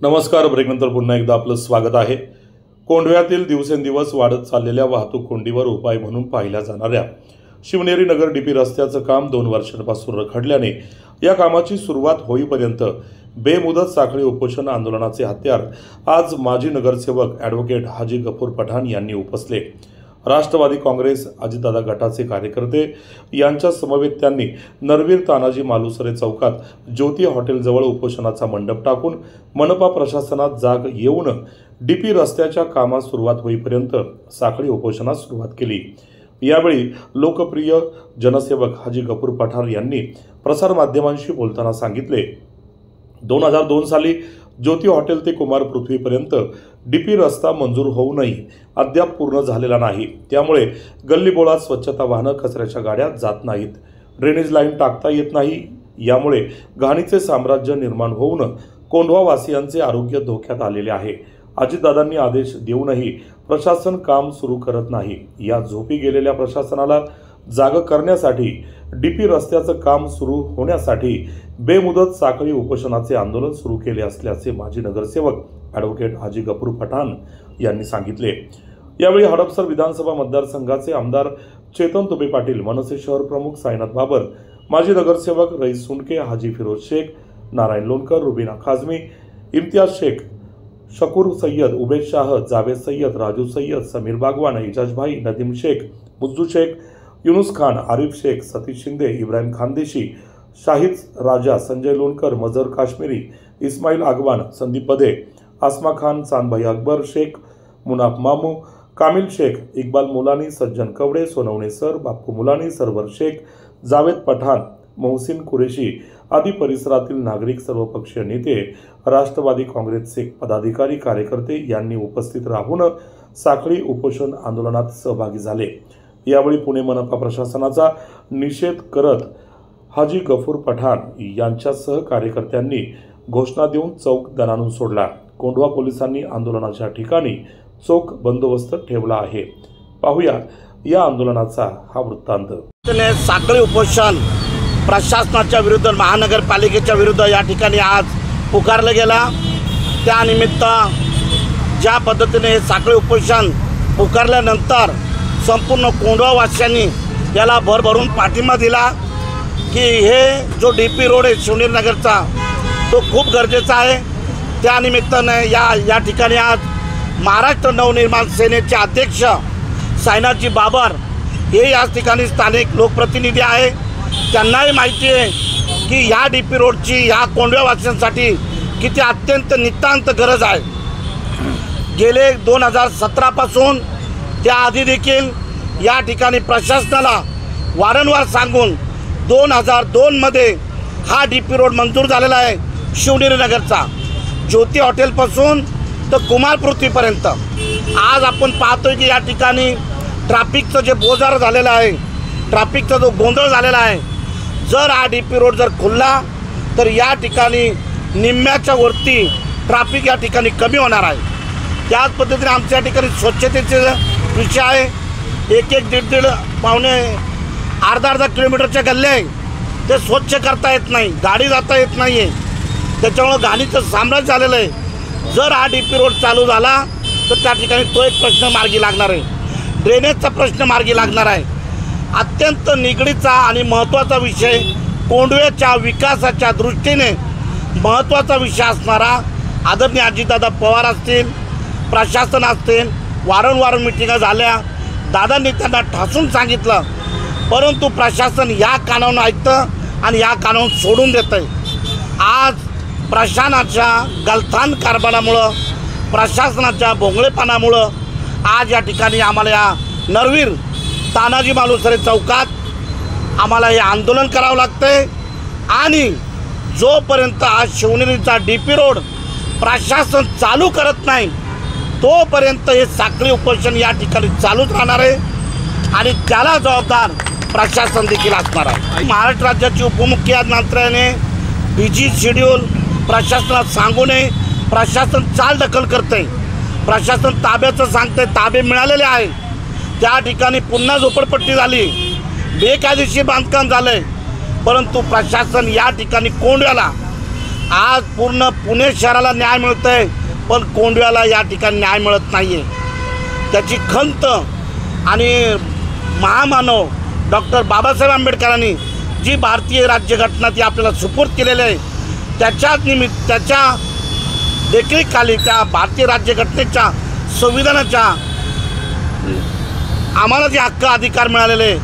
नमस्कार. ब्रेकनंतर पुन्हा एकदा आपलं स्वागत आहे. कोंढव्यातील दिवसेंदिवस वाढत चाललेल्या वाहतूक कोंडीवर उपाय म्हणून पाहिल्या जाणाऱ्या शिवनेरी नगर डीपी रस्त्याचं काम 2 वर्षांपासून रखडल्याने या कामाची सुरुवात होईपर्यंत बेमुदत साखळी उपोषण आंदोलनाचे हत्यार आज माजी नगरसेवक ॲडव्होकेट हाजी गफूर पठाण यांनी उपसले. राष्ट्रवादी काँग्रेस अजितदादा गटाचे कार्यकर्ते यांच्या समवेत त्यांनी नरवीर तानाजी मालुसरे चौकात ज्योती हॉटेलजवळ उपोषणाचा मंडप टाकून मनपा प्रशासनात जाग येऊन डीपी रस्त्याच्या कामास सुरुवात होईपर्यंत साखळी उपोषणास सुरुवात केली. यावेळी लोकप्रिय जनसेवक हाजी गफूर पठाण यांनी प्रसारमाध्यमांशी बोलताना सांगितले, 2002 साली ज्योती हॉटेल ते कुमार पृथ्वीपर्यंत डीपी रस्ता मंजूर होऊनही अद्याप पूर्ण झालेला नाही. त्यामुळे गल्लीबोळात स्वच्छता वाहनं, कचऱ्याच्या गाड्या जात नाहीत, ड्रेनेज लाईन टाकता येत नाही. यामुळे घाणीचे साम्राज्य निर्माण होऊन कोंढवावासियांचे आरोग्य धोक्यात आलेले आहे. अजितदादांनी आदेश देऊनही प्रशासन काम सुरू करत नाही. या झोपी गेलेल्या प्रशासनाला जाग करण्यासाठी डीपी रस्त्याचं काम सुरू होण्यासाठी बेमुदत साखळी उपोषणाचे आंदोलन सुरू केले असल्याचे माजी नगरसेवक ॲडव्होकेट हाजी गफूर पठाण यांनी सांगितले. यावेळी हडपसर विधानसभा मतदारसंघाचे आमदार चेतन तुपे पाटील, मनसे शहर प्रमुख साईनाथ बाबर, माजी नगरसेवक रईस सुनके, हाजी फिरोज शेख, नारायण लोणकर, रुबीना खाजमी, इम्तियाज शेख, शकूर सय्यद, उबेद शाह, जावेद सय्यद, राजू सय्यद, समीर बागवान, इजाज भाई, नदीम शेख, मुज्जू शेख, युनुस खान, आरिफ शेख, सतीश शिंदे, इब्राहिम खानदेशी, शाहिद राजा, संजय लोणकर, मजर काश्मीरी, इस्माईल आगवान, संदीप बदे, आसमा खान, चांदभाई अकबर शेख, मुनाफ मामू, कामिल शेख, इक्बाल मुलानी, सज्जन कवडे, सोनवणे सर, बाप्पू मुलानी, सरवर शेख, जावेद पठाण, मोहसिन कुरेशी आदी परिसरातील नागरिक, सर्वपक्षीय नेते, राष्ट्रवादी काँग्रेसचे पदाधिकारी, कार्यकर्ते यांनी उपस्थित राहून साखळी उपोषण आंदोलनात सहभागी झाले. यावेळी पुणे मनपा प्रशासनाचा निषेध करत हाजी गफूर पठाण यांच्यासह कार्यकर्त्यांनी घोषणा देऊन चौक दणाणून सोडला. कोंढवा पोलिसांनी आंदोलनाच्या ठिकाणी चोख बंदोबस्त ठेवला आहे. पाहूया या आंदोलनाचा हा वृत्तांत. साखळी उपोषण प्रशासनाच्या विरुद्ध, महानगरपालिकेच्या विरुद्ध या ठिकाणी आज पुकारलं गेला. त्यानिमित्त ज्या पद्धतीने हे साखळी उपोषण पुकारल्यानंतर संपूर्ण कोंढवावासियांनी याला भरभरून पाठिंबा दिला की हे जो डीपी रोड आहे शिवनेरी नगरचा तो खूप गरजेचा आहे. त्यानिमित्ताने या ठिकाणी आज महाराष्ट्र नवनिर्माण सेनेचे अध्यक्ष साईनाथजी बाबर हे याच ठिकाणी स्थानिक लोकप्रतिनिधी आहे. त्यांनाही माहिती आहे की ह्या डीपी रोडची ह्या कोंढव्यावासियांसाठी किती अत्यंत नितांत गरज आहे. गेले 2017 पासून त्याआधी देखील या ठिकाणी प्रशासनाला वारंवार सांगून 2002 मध्ये हा डीपी रोड मंजूर झालेला आहे. शिवनेरी नगरचा ज्योती हॉटेलपासून तर कुमार पृथ्वीपर्यंत. आज आपण पाहतोय की या ठिकाणी ट्रॅफिकचं जे बोजार झालेलं आहे, ट्रॅफिकचा जो गोंधळ झालेला आहे, जर हा डीपी रोड जर खुलला तर या ठिकाणी निम्म्याच्या वरती ट्रॅफिक या ठिकाणी कमी होणार आहे. त्याच पद्धतीने आमच्या ठिकाणी स्वच्छतेचे विषय आहे. 1-1, 1.5 पावणे अर्धा किलोमीटरच्या गल्ले आहे ते स्वच्छ करता येत नाही, गाडी जाता येत नाही आहे. त्याच्यामुळं घाणीचं साम्राज्य झालेलं आहे. जर हा डीपी रोड चालू झाला तर त्या ठिकाणी तो एक प्रश्न मार्गी लागणार आहे. ड्रेनेजचा प्रश्न मार्गी लागणार आहे. अत्यंत निगडीचा आणि महत्त्वाचा विषय, कोंढव्याच्या विकासाच्या दृष्टीने महत्त्वाचा विषय असणारा आदरणीय अजितदादा पवार असतील, प्रशासन असतील, वारंवार मिटिंगा झाल्या, दादांनी त्यांना ठासून सांगितलं, परंतु प्रशासन या कानावून ऐकतं आणि या कानावून सोडून देतं आहे. आज प्रशासनाच्या गलथान कारभारामुळं, प्रशासनाच्या भोंगळेपणामुळं आज या ठिकाणी आम्हाला या नरवीर तानाजी मालुसरे चौकात आम्हाला हे आंदोलन करावं लागतं आहे. आणि जोपर्यंत आज शिवनेरीचा डीपी रोड प्रशासन चालू करत नाही तोपर्यंत हे साखळी उपोषण या ठिकाणी चालूच राहणार आहे आणि त्याला जबाबदार प्रशासन देखील असणार आहे. महाराष्ट्र राज्याची उपमुख्यमंत्र्याने बिझी शेड्यूल प्रशासनात सांगू नये. प्रशासन चालढकल करते, प्रशासन ताब्याचं सांगते, ताबे मिळालेले आहे. त्या ठिकाणी पुन्हा झोपडपट्टी झाली, बेकायदेशीर बांधकाम झालं आहे. परंतु प्रशासन या ठिकाणी कोंढव्याला आज पूर्ण पुणे शहराला न्याय मिळतो आहे, पण कोंडव्याला या ठिकाणी न्याय मिळत नाही आहे। त्याची खंत आणि महामानव डॉक्टर बाबासाहेब आंबेडकरांनी जी भारतीय राज्यघटना ती आपल्याला सुपूर्द केलेली आहे, त्याच्या देखरेखीखाली त्या भारतीय राज्यघटनेच्या संविधानाच्या आम्हाला जे हक्क अधिकार मिळालेले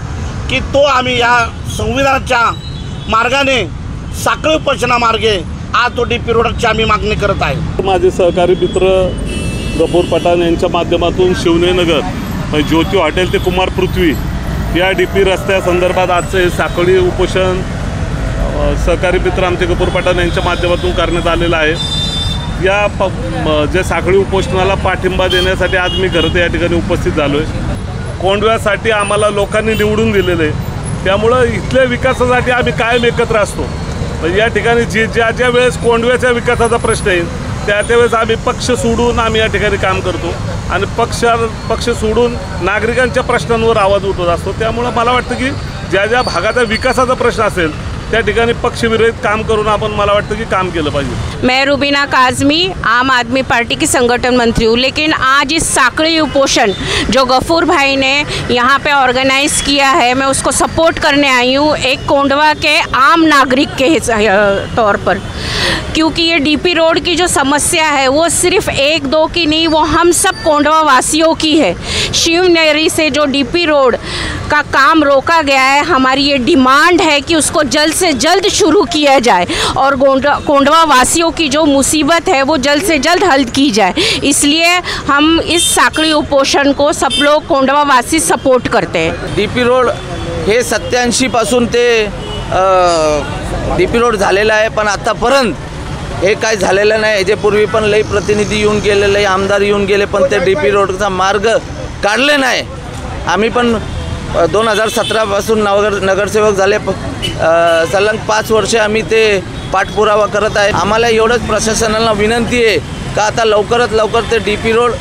की तो आम्ही या संविधानाच्या मार्गाने साखळी उपोषणामार्गे आज तो DP रोडची आम्ही मागणी करत आहे। माझे सहकारी मित्र गफूर पठाण यांच्या माध्यमातून शिवनेनगर ज्योती हॉटेल ते कुमार पृथ्वी या DP रस्त्यासंदर्भात आजचं हे साखळी उपोषण सहकारी मित्र आमचे गफूर पठाण यांच्या माध्यमातून करण्यात आलेलं आहे। या जे साखळी उपोषणाला पाठिंबा देण्यासाठी आज मी खरं तर या ठिकाणी उपस्थित झालो आहे। कोंडव्यासाठी आम्हाला लोकांनी निवडून दिलेलं आहे, त्यामुळं इथल्या विकासासाठी आम्ही कायम एकत्र असतो। या ठिकाणी ज्या वेळेस कोंडव्याच्या विकासाचा प्रश्न येईल त्यावेळेस आम्ही पक्ष सोडून आम्ही या ठिकाणी काम करतो आणि पक्ष सोडून नागरिकांच्या प्रश्नांवर आवाज उठवत असतो। त्यामुळं मला वाटतं की ज्या भागाचा विकासाचा प्रश्न असेल त्या ठिकाणी पक्षविरहित काम करून आपण मला वाटतं कि काम केलं पाहिजे। मैं रुबीना काज़मी आम आदमी पार्टी की संगठन मंत्री हूँ, लेकिन आज इस साखड़ी उपोषण जो गफूर भाई ने यहाँ पे ऑर्गेनाइज़ किया है, मैं उसको सपोर्ट करने आई हूँ एक कोंडवा के आम नागरिक के तौर पर, क्योंकि ये DP रोड की जो समस्या है वो सिर्फ एक दो की नहीं, वो हम सब कोंडवा वासियों की है। शिवनेरी से जो DP रोड का काम रोका गया है, हमारी ये डिमांड है कि उसको जल्द से जल्द शुरू किया जाए और कोंडवा वासियों की जो मुसीबत है वो जल्द से जल्द हल की जाए। इसलिए हम इस साखळी उपोषण को सब लोग कोंडवा वासी सपोर्ट करते हैं। DP रोड हे 87 पासून ते DP रोड झालेला आहे, पण आतापर्यंत हे काय झालेलं नाही। याच्यापूर्वी पण लई प्रतिनिधी येऊन गेले, लई आमदार येऊन गेले, पण ते DP रोडचा मार्ग काढले नाही। आम्ही पण 2017 पासून नगरसेवक झाले, सलग 5 वर्षे आम्ही ते पाठपुरावा करत आहे। आम्हाला एवढंच प्रशासनाला विनंती आहे का आता लवकरात लवकर ते DP रोड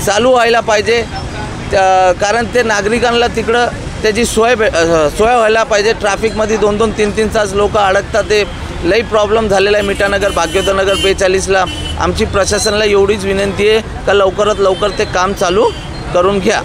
चालू व्हायला पाहिजे, कारण ते नागरिकांना तिकडं त्याची सोय व्हायला पाहिजे। ट्रॅफिकमध्ये 2-2, 3-3 तास लोक अडकतात, ते लई प्रॉब्लेम झालेला आहे। मिठानगर, भाग्योदयनगर 42ला आमची प्रशासनाला एवढीच विनंती आहे का लवकरात लवकर ते काम चालू करून घ्या।